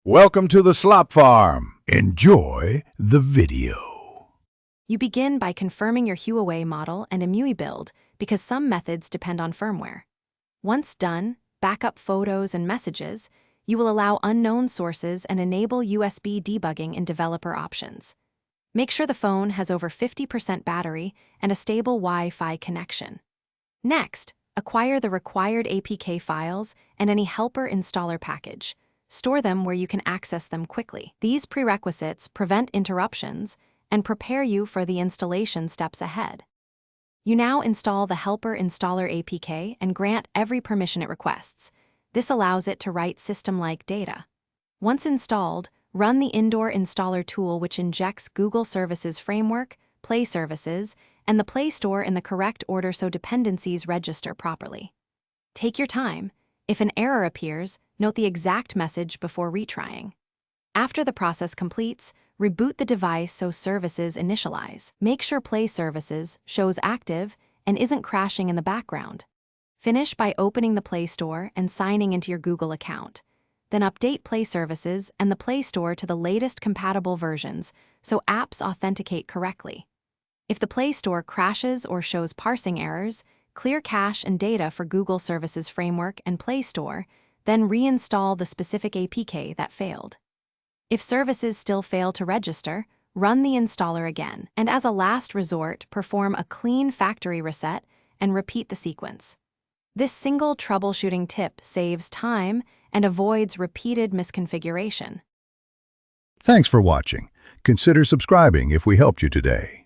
Welcome to the Slop Farm. Enjoy the video. You begin by confirming your Huawei model and EMUI build because some methods depend on firmware. Once done, backup photos and messages. You will allow unknown sources and enable USB debugging in developer options. Make sure the phone has over 50% battery and a stable Wi-Fi connection. Next, acquire the required APK files and any helper installer package. Store them where you can access them quickly. These prerequisites prevent interruptions and prepare you for the installation steps ahead. You now install the helper installer APK and grant every permission it requests. This allows it to write system-like data. Once installed, run the indoor installer tool, which injects Google Services Framework, Play Services, and the Play Store in the correct order so dependencies register properly. Take your time. If an error appears, note the exact message before retrying. After the process completes, reboot the device so services initialize. Make sure Play Services shows active and isn't crashing in the background. Finish by opening the Play Store and signing into your Google account. Then update Play Services and the Play Store to the latest compatible versions so apps authenticate correctly. If the Play Store crashes or shows parsing errors, clear cache and data for Google Services Framework and Play Store, then reinstall the specific APK that failed. If services still fail to register, run the installer again, and as a last resort, perform a clean factory reset and repeat the sequence. This single troubleshooting tip saves time and avoids repeated misconfiguration. Thanks for watching. Consider subscribing if we helped you today.